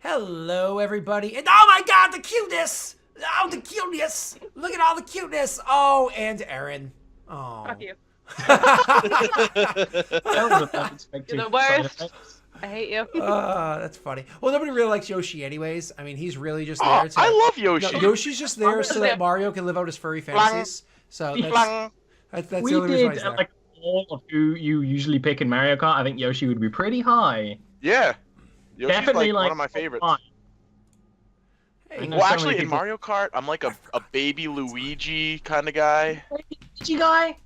Hello, everybody. And oh my god, the cuteness! Oh, the cuteness! Look at all the cuteness! Oh, and Aaron. Oh. Fuck you. That was an unexpected You're the side worst. effect. I hate you. That's funny. Well, nobody really likes Yoshi anyways. I mean, he's really just Oh, there to... I love Yoshi. No, Yoshi's just there so that Mario can live out his furry fantasies. So that's the We only reason why he's did there. like all of who you usually pick in Mario Kart. I think Yoshi would be pretty high. Yeah. Yoshi's Definitely like like one of my favorites. fine. Hey, know Well, so actually, many in people- Mario Kart, I'm like a baby Luigi kind of guy. Luigi guy.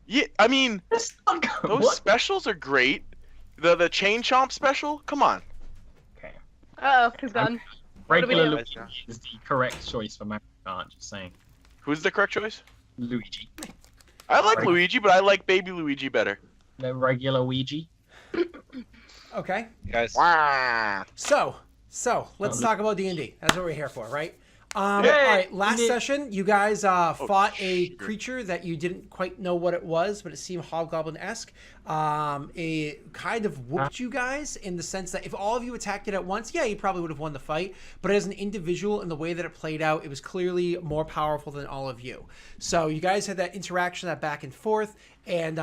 Yeah, I mean, That's not good. those What? specials are great. The Chain Chomp special? Come on. Okay. Uh oh, he's gone. What do we Regular do? Luigi is the correct choice for Mario Kart. Just saying. Who's the correct choice? Luigi. I like Right. Luigi, but I like baby Luigi better. The regular Luigi. Okay. Guys, Wow. So let's talk about D&D. That's what we're here for, right? All Yay! right, last D&D. session, you guys fought a shit. creature that you didn't quite know what it was, but it seemed hobgoblin-esque. It kind of whooped you guys in the sense that if all of you attacked it at once, yeah, you probably would have won the fight. But as an individual, in the way that it played out, it was clearly more powerful than all of you. So you guys had that interaction, that back and forth, and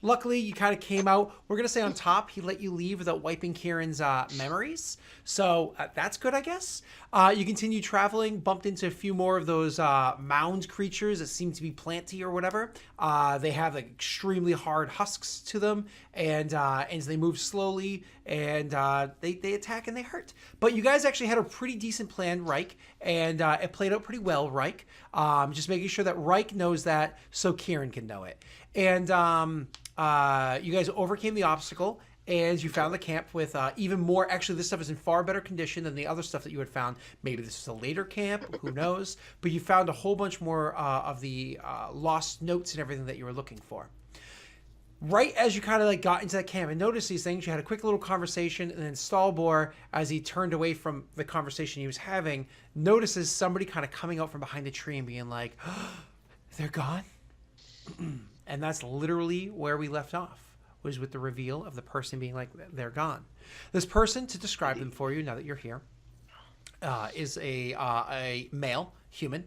luckily you kind of came out. We're going to say on top, he let you leave without wiping Kieran's memories. So that's good, I guess. You continue traveling, bumped into a few more of those mound creatures that seem to be planty or whatever. They have like extremely hard husks to them, and they move slowly, and they attack and they hurt. But you guys actually had a pretty decent plan, Reich, and it played out pretty well, Reich. Just making sure that Reich knows that so Kieran can know it. And you guys overcame the obstacle, and you found the camp with even more. Actually, this stuff is in far better condition than the other stuff that you had found. Maybe this is a later camp, who knows? But you found a whole bunch more of the lost notes and everything that you were looking for. Right as you kind of like got into that camp and noticed these things, you had a quick little conversation, and then Stalbor, as he turned away from the conversation he was having, notices somebody kind of coming out from behind the tree and being like, oh, they're gone? And that's literally where we left off, was with the reveal of the person being like, they're gone. This person, to describe them for you now that you're here, is a male human,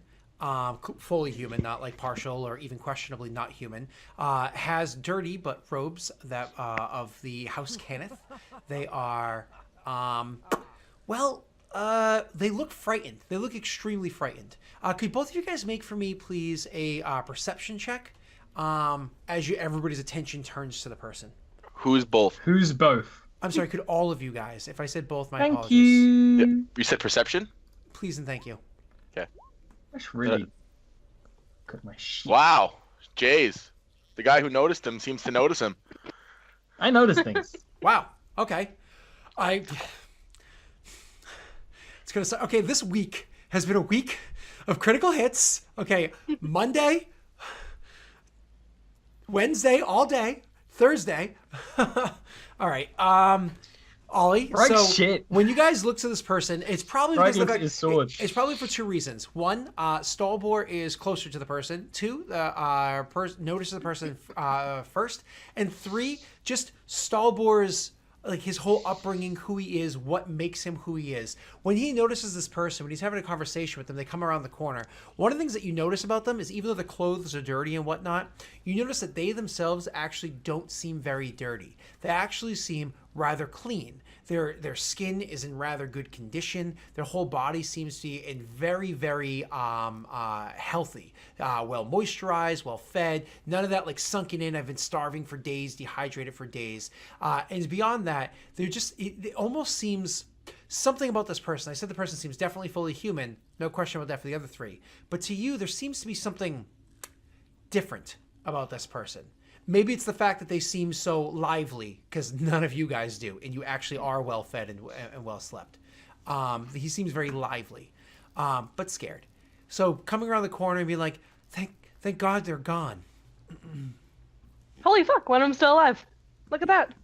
fully human, not like partial or even questionably not human. Has dirty but robes that of the House Cannith. They are, they look frightened. They look extremely frightened. Could both of you guys make for me, please, a perception check? As everybody's attention turns to the person. Who's both? Who's both? I'm sorry, could all of you guys? If I said both, my Thank apologies. you. Yeah. You said perception? Please and thank you. That's really good. My shit. Wow. Jays. The guy who noticed him seems to notice him. I notice things. Wow. Okay. It's gonna say, okay, this week has been a week of critical hits. Okay, Monday, Wednesday, all day, Thursday. All right. Ollie, Right, so shit. when you guys look to this person, it's probably Right, because of the look at fact, his sword. it's probably for two reasons. One, Stalbor is closer to the person. Two, notices the person first, and three, just Stalbor's like his whole upbringing, who he is, what makes him who he is. When he notices this person, when he's having a conversation with them, they come around the corner. One of the things that you notice about them is even though the clothes are dirty and whatnot, you notice that they themselves actually don't seem very dirty. They actually seem rather clean. Their skin is in rather good condition. Their whole body seems to be in very, very healthy, well moisturized, well fed. None of that like sunken in. I've been starving for days, dehydrated for days. And beyond that, it almost seems something about this person. I said the person seems definitely fully human. No question about that for the other three. But to you, there seems to be something different about this person. Maybe it's the fact that they seem so lively, because none of you guys do, and you actually are well fed and well slept. He seems very lively, but scared. So coming around the corner and being like, "Thank God they're gone." Holy fuck, one of them's still alive. Look at that.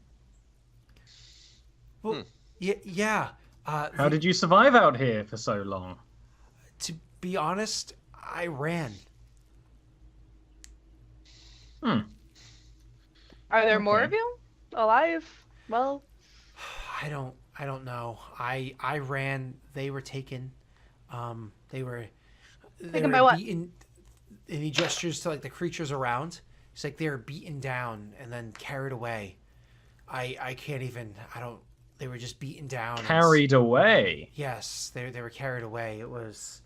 Well, yeah. How did you survive out here for so long? To be honest, I ran. Are there more Okay. of you alive? Well, I don't know. I ran. They were taken. They were Taken by what? beaten. And he gestures to like the creatures around. He's like they were beaten down and then carried away. I can't even. I don't. They were just beaten down. Carried away. Yes, they were carried away. It was.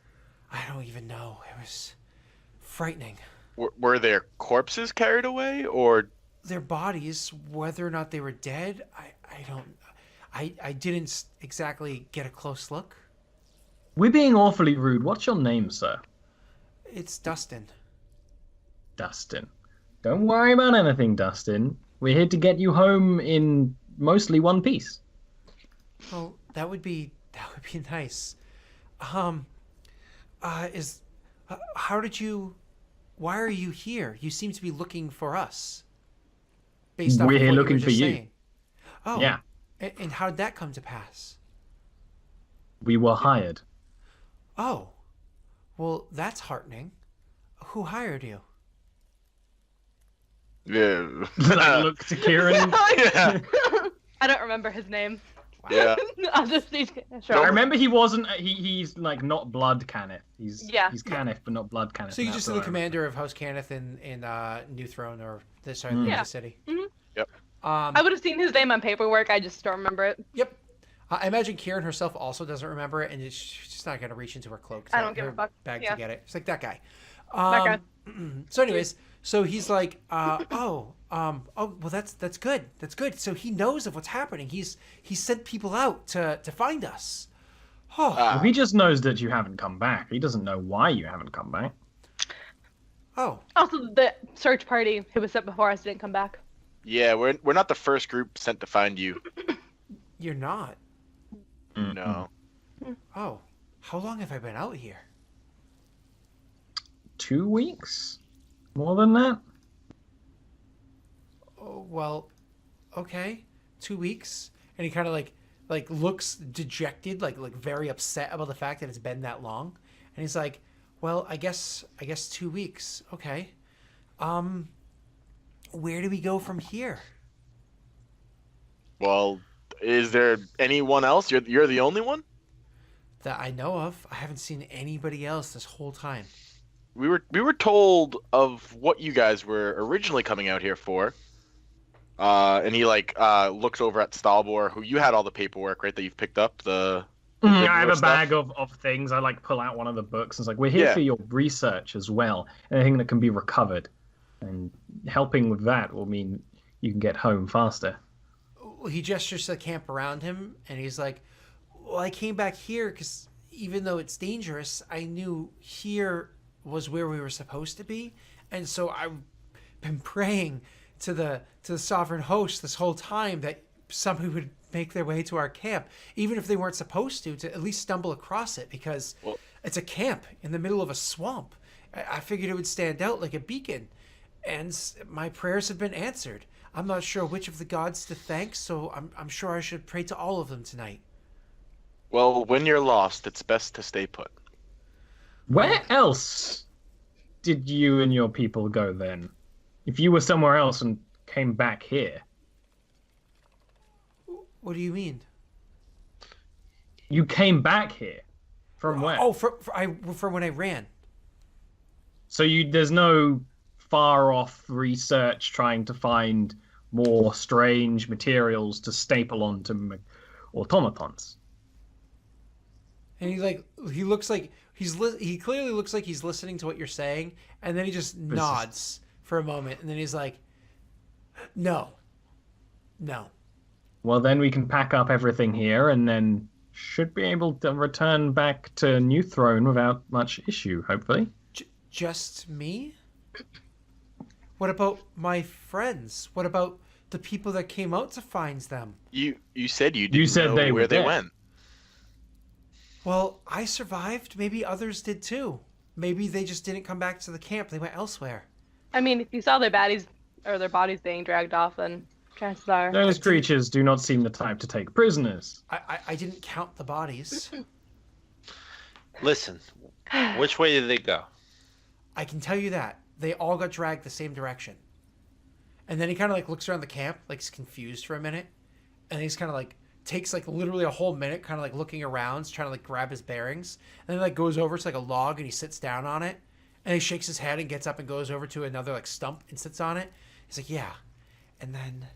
I don't even know. It was frightening. Were their corpses carried away, or Their bodies, whether or not they were dead, I don't. I didn't exactly get a close look. We're being awfully rude. What's your name, sir? It's Dustin. Dustin. Don't worry about anything, Dustin. We're here to get you in mostly one piece. Well, that would be nice. How did you? Why are you here? You seem to be looking for us. Based off We're of here what looking you were for just you. saying. Oh, Yeah. And how did that come to pass? We were hired. Oh, well, that's heartening. Who hired you? yeah, Like, look to Kieran. yeah, I don't remember his name. yeah. I'll just I sure. remember he wasn't. He's like not Blood Cannith. He's Cannith, but not Blood Cannith. So you and just that's are the what I commander of House Cannith in New Throne or Yeah. the city. Yep. I would have seen his name on paperwork. I just don't remember it. Yep. I imagine Kieran herself also doesn't rember it, and she's just not going to reach into her cloak. I don't give a her fuck. bag Yeah. to get it. It's like that guy. That guy. So, anyways, so he's like, well, that's good. That's good. So he knows of what's happening. He sent people out to find us. Oh, Well, he just knows that you haven't come back. He doesn't know why you haven't come back. oh, Also, the search party who was sent before us didn't come back. Yeah, we're not the first group sent to find you. you're not. No. Oh, how long have I been out here? 2 weeks? More than that? Oh, well, okay, 2 weeks, and he kind of like looks dejected, like very upset about the fact that it's been that long, and he's like, well, I guess 2 weeks, okay. Where do we go from here? Well, is there anyone else? You're the only one? That I know of. I haven't seen anybody else this whole time. We were told of what you guys were originally coming out here for. And he looks over at Stalbor, who you had all the paperwork, right, that you've picked up, the I have a stuff? bag of things. I like pull out one of the books. And it's like, we're here Yeah. for your research as well. Anything that can be recovered. And helping with that will mean you can get home faster. He gestures to the camp around him, and he's like, well, I came back here because even though it's dangerous, I knew here was where we were supposed to be, and so I've been praying to the sovereign host this whole time that somebody would make their way to our camp, even if they weren't supposed to at least stumble across it, because it's a camp in the middle of a swamp. I figured it would stand out like a beacon, and my prayers have been answered. I'm not sure which of the gods to thank, so I'm sure I should pray to all of them tonight. Well, when you're lost, it's best to stay put. Where else did you and your people go then? If you were somewhere else and came back here, What do you mean? you came back here. From where? Oh, for when I ran. So there's no far off research trying to find more strange materials to staple onto automatons. And he looks like he clearly looks like he's listening to what you're saying, and then he just nods for a moment, and then he's like, no. Well, then we can pack up everything here and then should be able to return back to New Throne without much issue, hopefully. Just me? What about my friends? What about the people that came out to find them? You said you didn't said know they were where they dead. went. Well, I survived. Maybe others did too. Maybe they just didn't come back to the camp. They went elsewhere. I mean, if you saw their bodies being dragged off, then chances are. Those creatures do not seem the type to take prisoners. I didn't count the bodies. Listen, which way did they go? I can tell you that. They all got dragged the same direction. And then he kind of looks around the camp, like he's confused for a minute. And he's kind of takes like literally a whole minute, kind of like looking around, trying to like grab his bearings, and then like goes over to like a log and he sits down on it, and he shakes his head and gets up and goes over to another like stump and sits on it. He's like, yeah, and then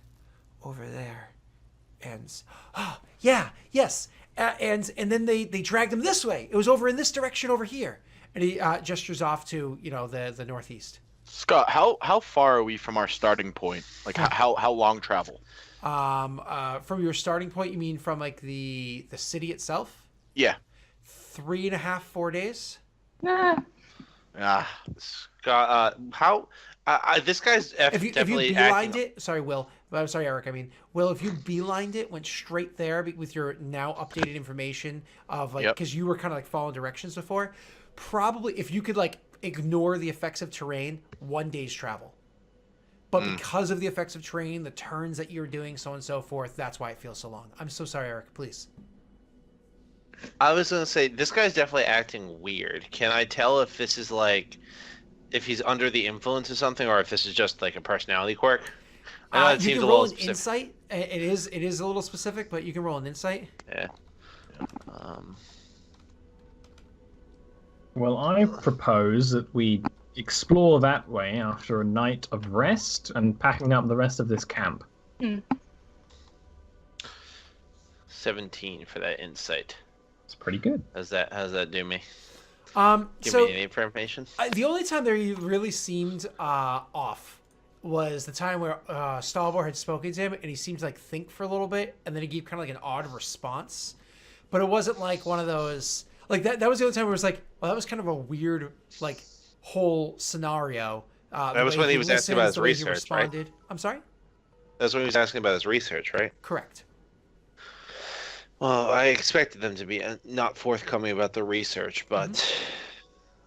over there, and oh yeah, yes, and then they dragged him this way. It was over in this direction over here, and he gestures off to the northeast. Scott, how far are we from our starting point? Like how long travel? From your starting point, you mean from like the city itself? Yeah. 3.5, 4 days. Nah. Scott, how? This guy's If you definitely beelined acting. it, sorry, Will. I'm sorry, Eric. I mean, Will, if you beelined it, went straight there with your now updated information of like, because you were kind of like following directions before, probably if you could like ignore the effects of terrain, 1 day's travel. But because of the effects of terrain, the turns that you're doing, so on and so forth, that's why it feels so long. I'm so sorry, Eric. Please. I was gonna say this guy's definitely acting weird. Can I tell if this is like, if he's under the influence of something, or if this is just like a personality quirk? I know it You seems can a roll little an specific. insight. It is a little specific, but you can roll an insight. Yeah. Well, I propose that we explore that way after a night of rest and packing up the rest of this camp. 17 for that insight. It's pretty good. How's that do me? Give So me any information. the only time they really seemed off was the time where Stalbor had spoken to him, and he seemed to like think for a little bit, and then he gave kind of like an odd response. But it wasn't like one of those like that. That was the only time where it was like, well, that was kind of a weird like whole scenario. That was when he was asking about his research, right? I'm sorry. That's when he was asking about his research, right? Correct. Well, I expected them to be not forthcoming about the research, but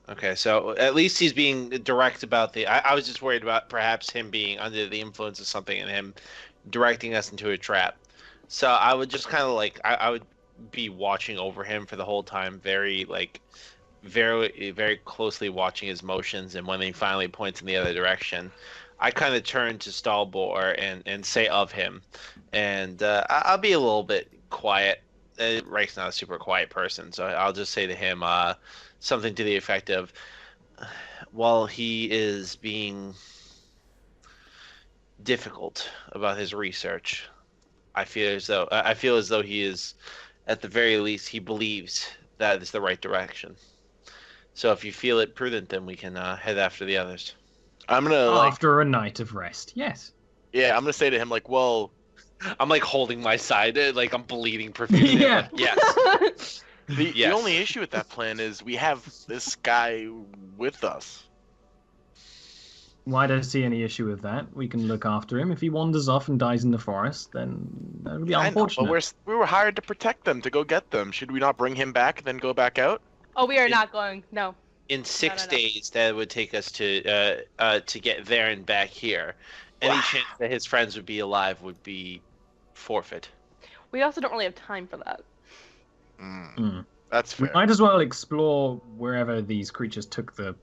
okay, so at least he's being direct about the. I was just worried about perhaps him being under the influence of something and him directing us into a trap. So I would just kind of like I would be watching over him for the whole time, very very closely watching his motions, and when he finally points in the other direction, I kind of turn to Stalbor and say of him, and I'll be a little bit quiet. Reich's not a super quiet person, so I'll just say to him something to the effect of, while he is being difficult about his research, I feel as though he is, at the very least, he believes that is the right direction. So if you feel it prudent, then we can head after the others. I'm gonna After a night of rest, yes. I'm gonna say to him like, well, I'm like holding my side, like I'm bleeding profusely. Yeah. Like, yes. the Yes. only issue with that plan is we have this guy with us. Why don't I see any issue with that? We can look after him. If he wanders off and dies in the forest, then that would be I know, unfortunate. but we were hired to protect them, to go get them. Should we not bring him back and then go back out? Oh, we are not going. No. In 6 no. days, that would take us to get there and back here. Any chance that his friends would be alive would be forfeit. We also don't really have time for that. That's We fair. might as well explore wherever these creatures took the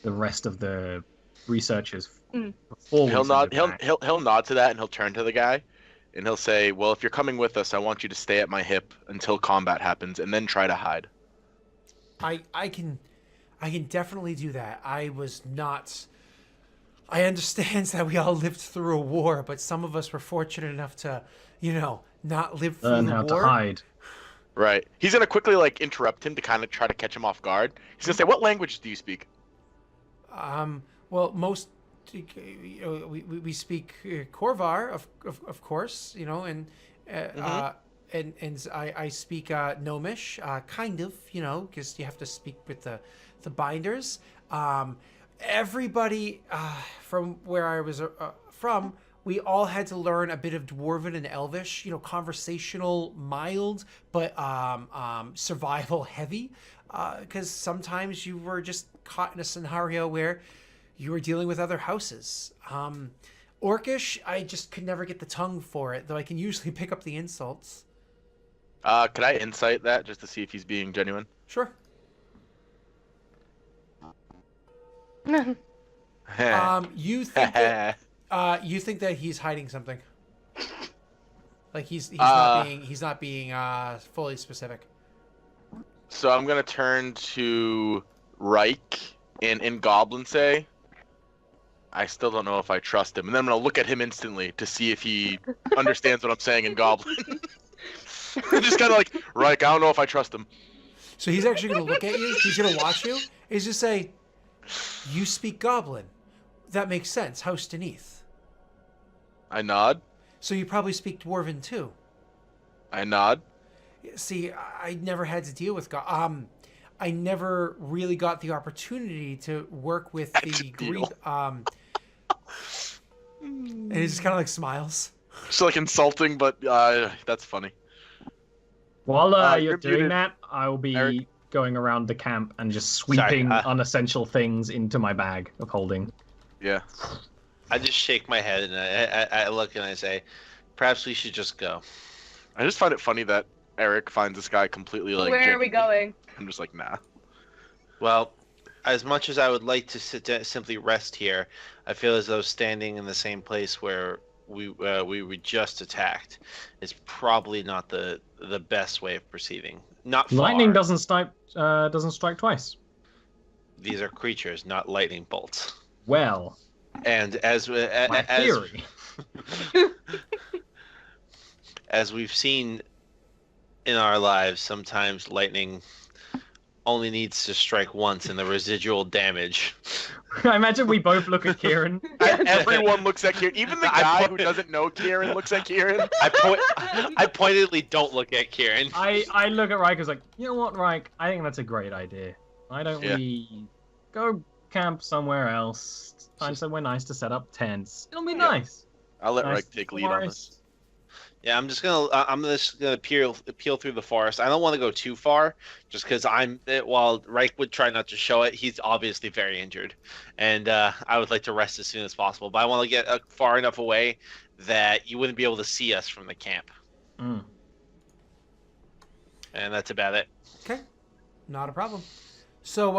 rest of the researchers before He'll we nod. send it back. He'll nod to that, and he'll turn to the guy, and he'll say, "Well, if you're coming with us, I want you to stay at my hip until combat happens, and then try to hide." I can definitely do that. I understand that we all lived through a war, but some of us were fortunate enough to, not live through Learn the how war. to hide. Right. He's gonna quickly like interrupt him to kind of try to catch him off guard. He's gonna say, "What language do you speak?" Well, most we speak Korvar, of course, and I speak Gnomish, kind of, because you have to speak with the binders. Everybody from where I was from, we all had to learn a bit of Dwarven and Elvish, conversational, mild, but survival heavy, because sometimes you were just caught in a scenario where you were dealing with other houses. Orcish, I just could never get the tongue for it, though I can usually pick up the insults. Could I insight that just to see if he's being genuine? Sure. You think that he's hiding something. Like he's Uh, not being fully specific. So I'm gonna turn to Reich and in Goblin say, I still don't know if I trust him, and then I'm gonna look at him instantly to see if he understands what I'm saying in Goblin. Just kind of like Reich, I don't know if I trust him. So he's actually going to look at you. He's going to watch you. He's just say, "You speak Goblin. That makes sense. House Deneth. I nod. So you probably speak Dwarven too." I nod. See, I never had to deal with I never really got the opportunity to work with the Greek. And he just kind of like smiles. Just like insulting, but that's funny. While you're you're doing muted, that, I'll be Eric. going around the camp and just sweeping unessential things into my bag of holding. Yeah. I just shake my head and I look and I say, perhaps we should just go. I just find it funny that Eric finds this guy completely like. Where are we going? I'm just like, nah. Well, as much as I would like to simply rest here, I feel as though standing in the same place where we were just attacked is probably not the best way of proceeding. Not far. Lightning doesn't strike twice. These are creatures, not lightning bolts. Well, And as theory. as we've seen in our lives, sometimes lightning only needs to strike once, and the residual damage. I imagine we both look at Kieran. Everyone looks at Kieran. Even the guy who doesn't know Kieran looks at Kieran. I pointedly don't look at Kieran. I look at Reich as like, you know what, Reich? I think that's a great idea. Why don't we go camp somewhere else? Find somewhere nice to set up tents. It'll be nice. I'll let Nice Reich take lead on this. Yeah, I'm just gonna peel through the forest. I don't want to go too far, just because while Reich would try not to show it, he's obviously very injured, and I would like to rest as soon as possible. But I want to get far enough away that you wouldn't be able to see us from the camp. Mm. And that's about it. Okay, not a problem. So,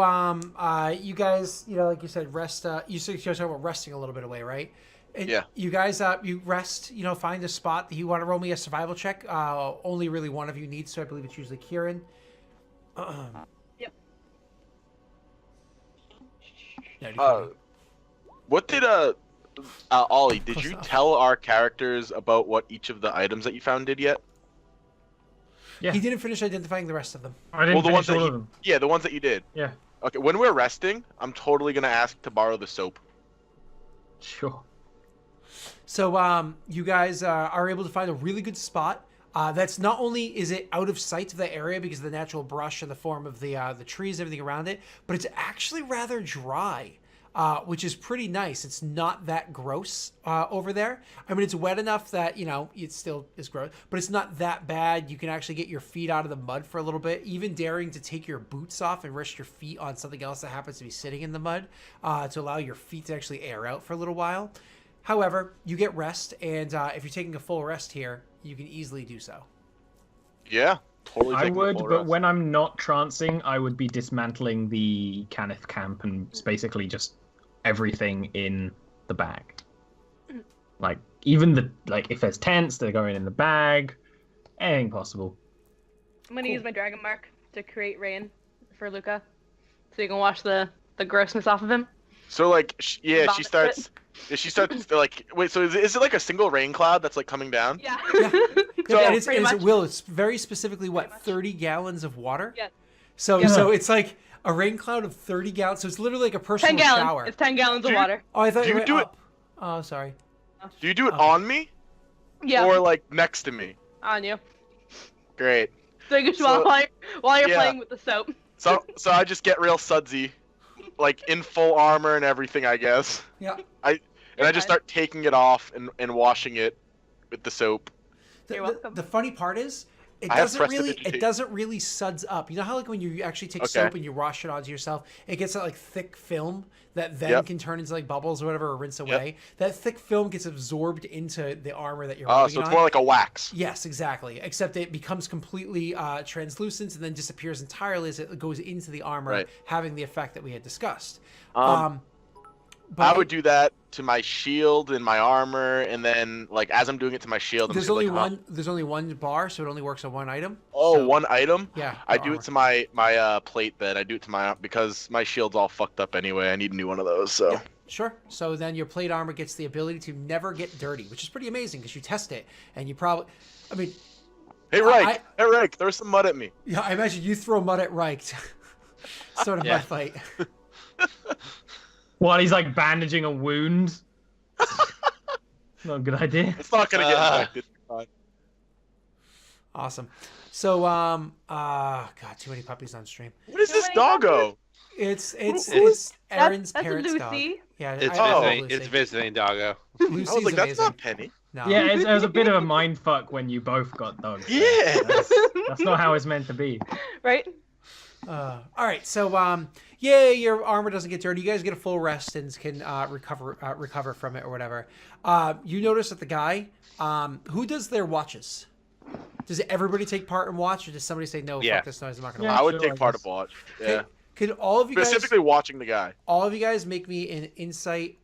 you guys, like you said, rest. You said you're talking about resting a little bit away, right? And Yeah. You guys, you rest. Find a spot that you want to roll me a survival check. Only really one of you needs to. I believe it's usually Kieran. Yep. What did Ollie? Did you tell our characters about what each of the items that you found did yet? Yeah. He didn't finish identifying the rest of them. I didn't the ones finish that all of them. Yeah, the ones that you did. Yeah. Okay, when we're resting, I'm totally gonna ask to borrow the soap. Sure. So, you guys are able to find a really good spot. That's not only is it out of sight of the area because of the natural brush and the form of the trees, everything around it, but it's actually rather dry, which is pretty nice. It's not that gross over there. I mean, it's wet enough that, it still is gross, but it's not that bad. You can actually get your feet out of the mud for a little bit, even daring to take your boots off and rest your feet on something else that happens to be sitting in the mud to allow your feet to actually air out for a little while. However, you get rest, and if you're taking a full rest here, you can easily do so. Yeah, totally. I taking the would, full but rest. when I'm not trancing, I would be dismantling the Canith camp and basically just everything in the bag. Like, even if there's tents, they're going in the bag. Anything possible. I'm gonna use my dragon mark to create rain for Luca, so you can wash the grossness off of him. So like, she Vomit starts. She starts like, wait. So is it like a single rain cloud that's like coming down? Yeah. Yeah. So- and Pretty much. it's very specifically Pretty much. 30 gallons of water. Yeah. So Yeah. so it's like a rain cloud of 30 gallons. So it's literally like a personal 10 gallons. shower. It's 10 gallons of Do you- water. Oh, I thought Do you you went do it- up. Oh, sorry. Do you do it Oh. on me Yeah. or like next to me? On you. Great. So you can So- while you're yeah. playing with the soap. So I just get real sudsy, like in full armor and everything, I guess. Yeah. And I just start taking it off and washing it with the soap. You're welcome. The funny part is, it I have doesn't prestidigitation. really suds up. You know how like when you actually take Okay. soap and you wash it onto yourself, it gets that like thick film that then Yep. can turn into like bubbles or whatever or rinse away. Yep. That thick film gets absorbed into the armor that you're Oh, rubbing so it it's on. more like a wax. Yes, exactly. Except it becomes completely translucent and then disappears entirely as it goes into the armor, Right. having the effect that we had discussed. But I would do that to my shield and my armor, and then like as I'm doing it to my shield, I'm there's just only like, one. There's only one bar, so it only works on one item. oh, So, one item. Yeah, I your do armor. it to my plate bed. I do it to my because my shield's all fucked up anyway. I need a new one of those. So Yep, sure. So then your plate armor gets the ability to never get dirty, which is pretty amazing because you test it and you probably, I mean, hey Reich, hey Reich, throw some mud at me. yeah, I imagine you throw mud at Reich. Sort of Yeah. mud fight. While he's like bandaging a wound. Not a good idea. It's not gonna get infected. Awesome. So God, too many puppies on stream. What is Too this many doggo? It's It's- Aaron's that's parents' dog. Lucy. Yeah, It's I love visiting. Lucy. It's visiting doggo. Lucy's I was like, that's amazing. not Penny. No. Yeah, it was a bit of a mind fuck when you both got dogs. Yeah. That's not how it's meant to be. Right? All right, so yeah, your armor doesn't get dirty. You guys get a full rest and can recover from it or whatever. You notice that the guy who does their watches. Does everybody take part in watch, or does somebody say no? Yeah. Fuck this noise. I'm not gonna Yeah. watch. I would sure, take I part guess. of watch. Okay. Yeah. Could all of you guys Specifically watching the guy. make me an insight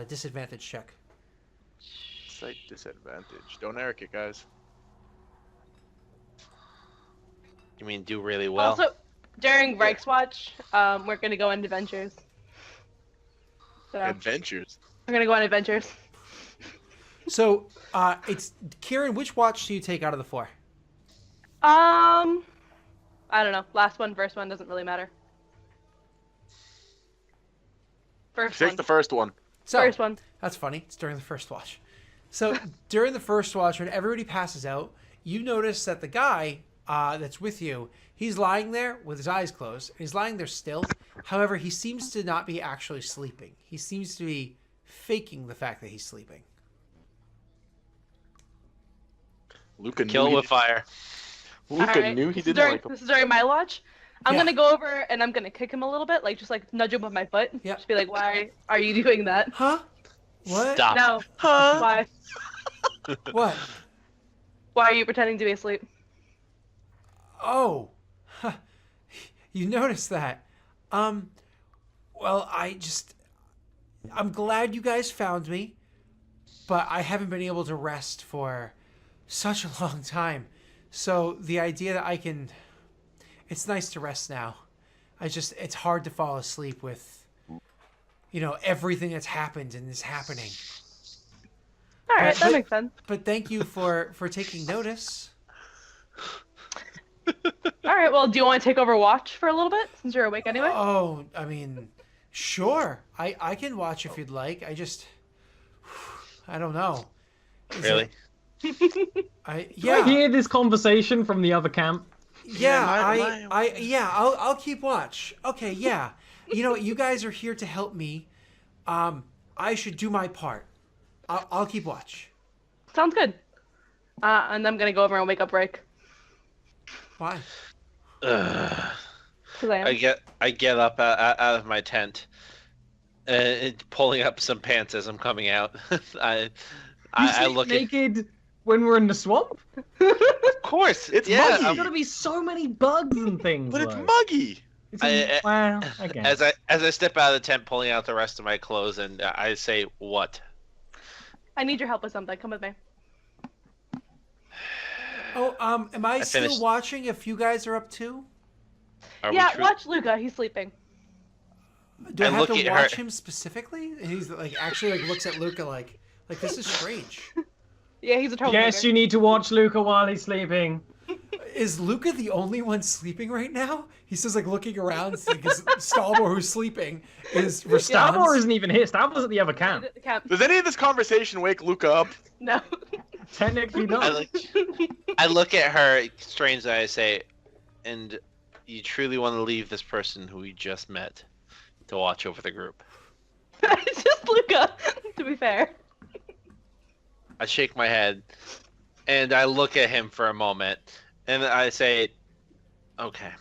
disadvantage check? Slight disadvantage. Don't Eric it, guys. You mean do really well? Also, during Reich's watch, we're gonna go on adventures. So Adventures. we're gonna go on adventures. So it's Kieran. Which watch do you take out of the four? I don't know. Last one, first one doesn't really matter. First Take one. the first one. So First one. that's funny. It's during the first watch. So during the first watch, when everybody passes out, you notice that the guy that's with you, he's lying there with his eyes closed. He's lying there still. However, he seems to not be actually sleeping. He seems to be faking the fact that he's sleeping. Luca Kill knew with fire. Luca Alright, knew he this is didn't during, like him. This is during my watch. I'm Yeah. gonna go over and I'm gonna kick him a little bit, like just like nudge him with my foot. Yeah. Just be like, why are you doing that? Huh? What? Stop. No. Huh? Why? What? Why are you pretending to be asleep? Oh, huh. You noticed that. Well, I'm glad you guys found me, but I haven't been able to rest for such a long time. So the idea that it's nice to rest now. It's hard to fall asleep with, everything that's happened and is happening. All right, But- that makes sense. But thank you for taking notice. All right, well, do you want to take over watch for a little bit since you're awake anyway? Oh, I mean, sure. I can watch if you'd like. I don't know. Is Really? it- Do I hear this conversation from the other camp? Yeah, I'll keep watch. Okay, yeah. You know what? You guys are here to help me. I should do my part. I'll keep watch. Sounds good. And I'm gonna go over and wake up Rick. Why? Ugh. 'Cause I am. I get up out of my tent, pulling up some pants as I'm coming out. I You look sleep naked when we're in the swamp? Of course, It's yeah. muggy. There's gotta be so many bugs and things. But it's like. muggy. Well, I guess. As I step out of the tent, pulling out the rest of my clothes, and I say, "What?" I need your help with something. Come with me. Oh, am I still finished. watching if you guys are up too? Are Yeah, we true? watch Luca. He's sleeping. Do I And have look to at watch her. him specifically? And he's actually looks at Luca like this is strange. Yeah, he's a troublemaker. Yes, you need to watch Luca while he's sleeping. Is Luca the only one sleeping right now? He says looking around because Stalmore, who's sleeping, is Stalmore responds. isn't even here. Stalmore's at the other camp. Camp. Does any of this conversation wake Luca up? No. Technically not. I look at her strangely. I say, "And you truly want to leave this person who we just met to watch over the group?" It's just Luca, to be fair. I shake my head, and I look at him for a moment, and I say, "Okay."